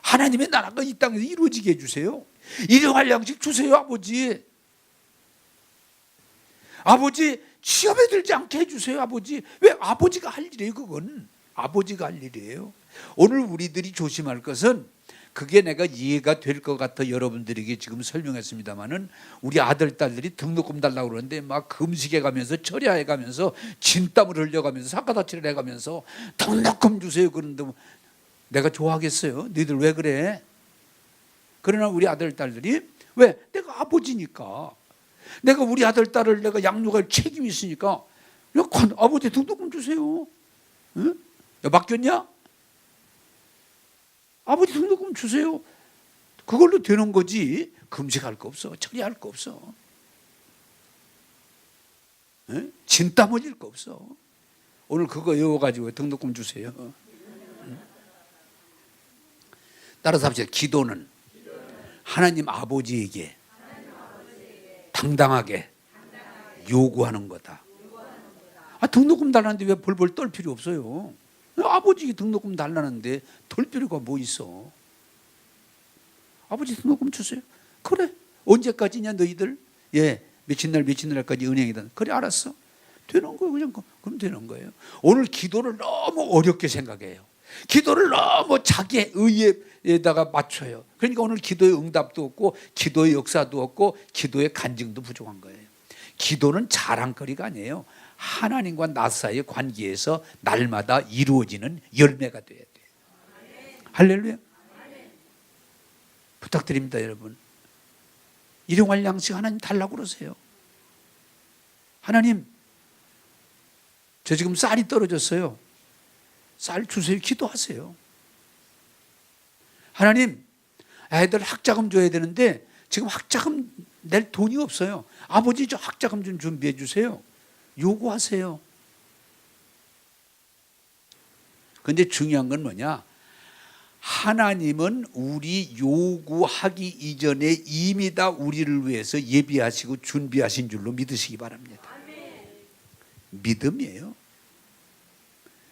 S1: 하나님의 나라가 이 땅에서 이루어지게 해주세요. 일용할 양식 주세요. 아버지 시험에 들지 않게 해주세요. 아버지 왜? 아버지가 할 일이에요. 그건 아버지가 할 일이에요. 오늘 우리들이 조심할 것은, 그게 내가 이해가 될 것 같아 여러분들에게 지금 설명했습니다마는, 우리 아들 딸들이 등록금 달라고 그러는데 막 금식해 가면서 철야해 가면서 진땀을 흘려가면서 사과다치를 해가면서 등록금 주세요 그러는데 내가 좋아하겠어요? 너희들 왜 그래? 그러나 우리 아들 딸들이, 왜? 내가 아버지니까, 내가 우리 아들 딸을 내가 양육할 책임이 있으니까, 야, 아버지 등록금 주세요. 응? 야, 맡겼냐? 아버지 등록금 주세요. 그걸로 되는 거지. 금식할 거 없어. 처리할 거 없어. 에? 진땀 흘릴 거 없어. 오늘 그거 외워가지고 등록금 주세요. 따라서 합시다. 기도는 하나님 아버지에게 당당하게 요구하는 거다. 등록금 달라는데 왜 벌벌 떨 필요 없어요. 아버지가 등록금 달라는데 덜 필요가 뭐 있어. 아버지 등록금 주세요. 그래. 언제까지냐 너희들? 예, 며칠 날까지 은행이다. 그래, 알았어. 되는 거예요. 그냥 그럼 되는 거예요. 오늘 기도를 너무 어렵게 생각해요. 기도를 너무 자기의 의에다가 맞춰요. 그러니까 오늘 기도의 응답도 없고 기도의 역사도 없고 기도의 간증도 부족한 거예요. 기도는 자랑거리가 아니에요. 하나님과 나 사이의 관계에서 날마다 이루어지는 열매가 돼야 돼요. 할렐루야. 부탁드립니다, 여러분. 일용할 양식 하나님 달라고 그러세요. 하나님, 저 지금 쌀이 떨어졌어요. 쌀 주세요. 기도하세요. 하나님, 애들 학자금 줘야 되는데 지금 학자금 낼 돈이 없어요. 아버지, 저 학자금 좀 준비해 주세요. 요구하세요. 그런데 중요한 건 뭐냐? 하나님은 우리 요구하기 이전에 이미 다 우리를 위해서 예비하시고 준비하신 줄로 믿으시기 바랍니다. 믿음이에요.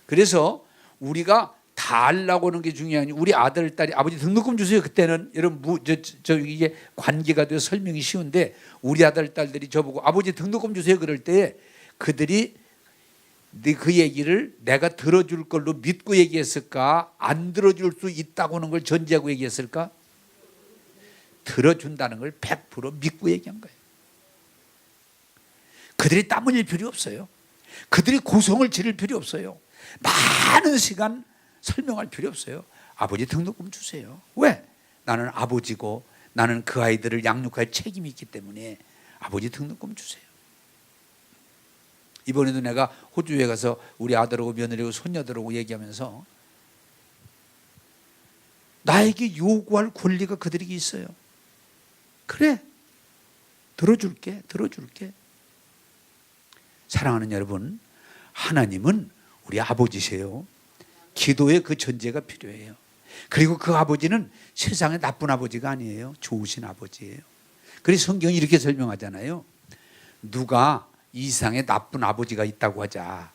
S1: 그래서 우리가 다 하려고 하는 게 중요하니, 우리 아들, 딸이 아버지 등록금 주세요. 그때는 여러분 이게 관계가 돼서 설명이 쉬운데, 우리 아들, 딸들이 저보고 아버지 등록금 주세요 그럴 때 그들이 그 얘기를 내가 들어줄 걸로 믿고 얘기했을까? 안 들어줄 수 있다고 하는 걸 전제하고 얘기했을까? 들어준다는 걸 100% 믿고 얘기한 거예요. 그들이 땀 흘릴 필요 없어요. 그들이 고성을 지를 필요 없어요. 많은 시간 설명할 필요 없어요. 아버지 등록금 주세요. 왜? 나는 아버지고 나는 그 아이들을 양육할 책임이 있기 때문에 아버지 등록금 주세요. 이번에도 내가 호주에 가서 우리 아들하고 며느리하고 손녀들하고 얘기하면서 나에게 요구할 권리가 그들에게 있어요. 그래, 들어줄게. 사랑하는 여러분, 하나님은 우리 아버지세요. 기도에 그 전제가 필요해요. 그리고 그 아버지는 세상에 나쁜 아버지가 아니에요. 좋으신 아버지예요. 그래서 성경이 이렇게 설명하잖아요. 누가 이 세상에 나쁜 아버지가 있다고 하자.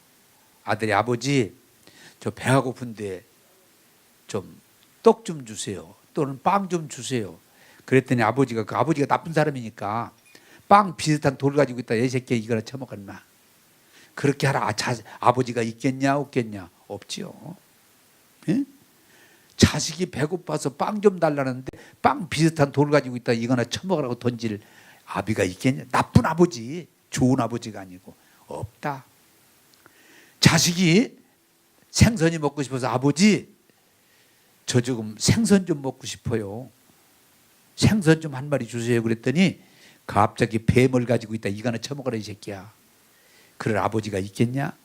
S1: 아들이, 아버지, 저 배가 고픈데 좀 떡 좀 주세요. 또는 빵 좀 주세요. 그랬더니 아버지가, 그 아버지가 나쁜 사람이니까 빵 비슷한 돌 가지고 있다. 이 새끼 이거나 처먹었나. 그렇게 하라. 아버지가 있겠냐 없겠냐? 없지요. 예? 자식이 배고파서 빵 좀 달라는데 빵 비슷한 돌 가지고 있다. 이거나 처먹으라고 던질 아비가 있겠냐? 나쁜 아버지. 좋은 아버지가 아니고 없다. 자식이 생선이 먹고 싶어서 아버지, 저 조금 생선 좀 먹고 싶어요. 생선 좀 한 마리 주세요. 그랬더니 갑자기 뱀을 가지고 있다. 이거나 처먹어라 이 새끼야. 그럴 아버지가 있겠냐?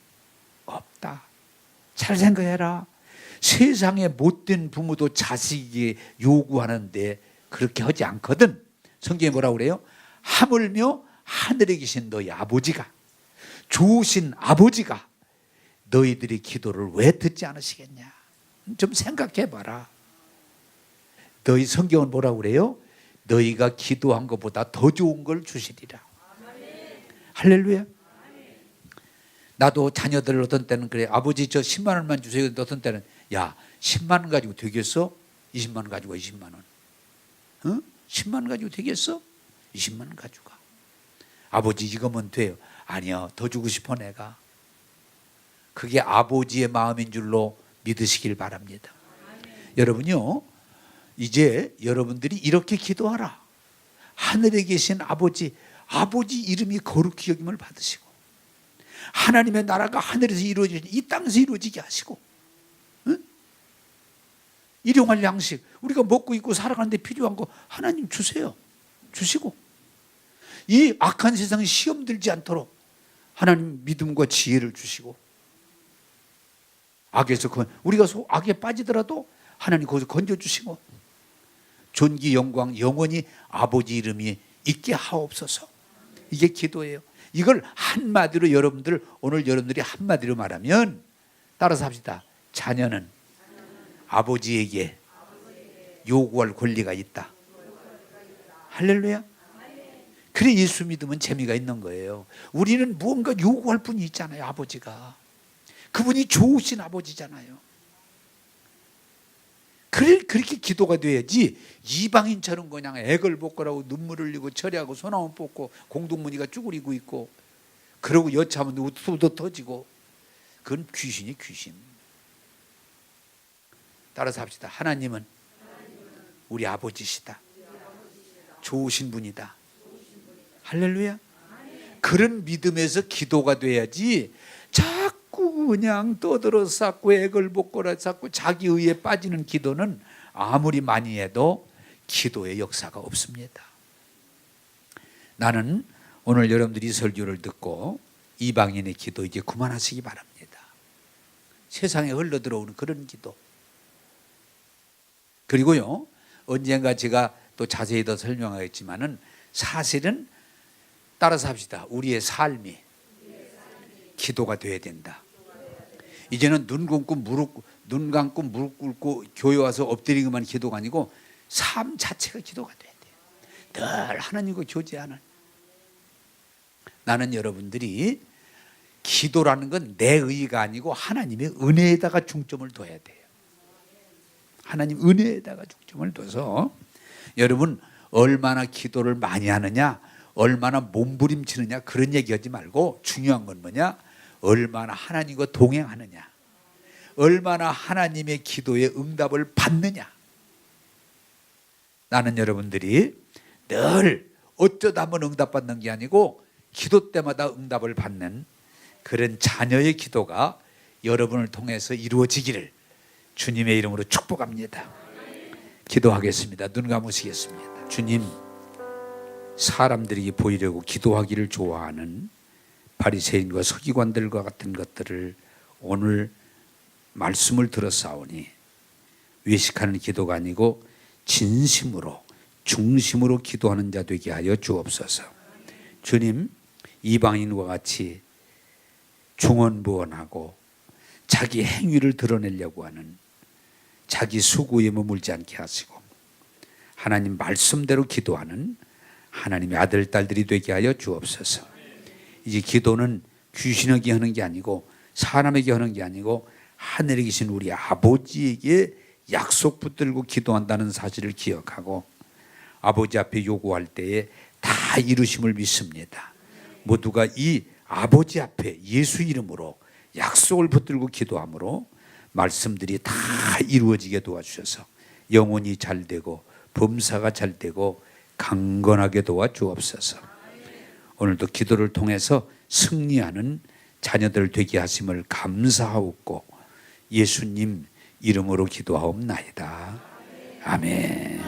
S1: 없다. 잘 생각해라. 세상에 못된 부모도 자식이 요구하는데 그렇게 하지 않거든. 성경에 뭐라고 그래요? 하물며 하늘에 계신 너희 아버지가, 좋으신 아버지가 너희들의 기도를 왜 듣지 않으시겠냐? 좀 생각해 봐라. 너희 성경은 뭐라고 그래요? 너희가 기도한 것보다 더 좋은 걸 주시리라. 할렐루야. 나도 자녀들 어떤 때는 그래. 아버지 저 10만 원만 주세요. 어떤 때는 야 10만 원 가지고 되겠어? 20만 원 가지고 20만 원. 어? 10만 원 가지고 되겠어? 20만 원 가지고 가. 아버지 이거면 돼요. 아니요, 더 주고 싶어 내가. 그게 아버지의 마음인 줄로 믿으시길 바랍니다. 여러분요, 이제 여러분들이 이렇게 기도하라. 하늘에 계신 아버지 이름이 거룩히 여김을 받으시고 하나님의 나라가 하늘에서 이루어지는 이 땅에서 이루어지게 하시고, 응? 일용할 양식, 우리가 먹고 입고 살아가는데 필요한 거 하나님 주세요. 주시고, 이 악한 세상에 시험 들지 않도록 하나님 믿음과 지혜를 주시고, 악에서 우리가 악에 빠지더라도 하나님 거기서 건져주시고, 존귀 영광 영원히 아버지 이름이 있게 하옵소서. 이게 기도예요. 이걸 한마디로 오늘 여러분들이 한마디로 말하면 따라서 합시다. 자녀는 아버지에게 요구할 권리가 있다. 할렐루야. 그래 예수 믿으면 재미가 있는 거예요. 우리는 무언가 요구할 분이 있잖아요. 아버지가. 그분이 좋으신 아버지잖아요. 그렇게 기도가 돼야지 이방인처럼 그냥 애걸 복걸하고 눈물 흘리고 철회하고 소나무 뽑고 공동무늬가 쭈그리고 있고 그러고 여차하면 우도 터지고, 그건 귀신이 귀신. 따라서 합시다. 하나님은 우리 아버지시다. 좋으신 분이다. 할렐루야. 그런 믿음에서 기도가 돼야지 자꾸 그냥 떠들어 쌓고 애걸복걸어 쌓고 자기 의에 빠지는 기도는 아무리 많이 해도 기도의 역사가 없습니다. 나는 오늘 여러분들이 설교를 듣고 이방인의 기도 이제 그만하시기 바랍니다. 세상에 흘러들어오는 그런 기도. 그리고요, 언젠가 제가 또 자세히 더 설명하겠지만은 사실은 따라서 합시다. 우리의 삶이 기도가 돼야 된다. 이제는 눈 감고 무릎 꿇고 교회 와서 엎드리기만 기도가 아니고 삶 자체가 기도가 돼야 돼요. 늘 하나님과 교제하는. 나는 여러분들이 기도라는 건 내 의가 아니고 하나님의 은혜에다가 중점을 둬야 돼요. 하나님 은혜에다가 중점을 둬서 여러분 얼마나 기도를 많이 하느냐, 얼마나 몸부림치느냐 그런 얘기하지 말고 중요한 건 뭐냐? 얼마나 하나님과 동행하느냐, 얼마나 하나님의 기도에 응답을 받느냐. 나는 여러분들이 늘 어쩌다 한번 응답받는 게 아니고 기도 때마다 응답을 받는 그런 자녀의 기도가 여러분을 통해서 이루어지기를 주님의 이름으로 축복합니다. 기도하겠습니다. 눈 감으시겠습니다. 주님, 사람들이 보이려고 기도하기를 좋아하는 바리새인과 서기관들과 같은 것들을 오늘 말씀을 들었사오니 외식하는 기도가 아니고 진심으로 중심으로 기도하는 자 되게 하여 주옵소서. 주님, 이방인과 같이 중언부언하고 자기 행위를 드러내려고 하는 자기 수고에 머물지 않게 하시고 하나님 말씀대로 기도하는 하나님의 아들, 딸들이 되게 하여 주옵소서. 이제 기도는 귀신에게 하는 게 아니고 사람에게 하는 게 아니고 하늘에 계신 우리 아버지에게 약속 붙들고 기도한다는 사실을 기억하고 아버지 앞에 요구할 때에 다 이루심을 믿습니다. 모두가 이 아버지 앞에 예수 이름으로 약속을 붙들고 기도함으로 말씀들이 다 이루어지게 도와주셔서 영혼이 잘 되고 범사가 잘 되고 강건하게 도와주옵소서. 오늘도 기도를 통해서 승리하는 자녀들 되게 하심을 감사하옵고 예수님 이름으로 기도하옵나이다. 아멘.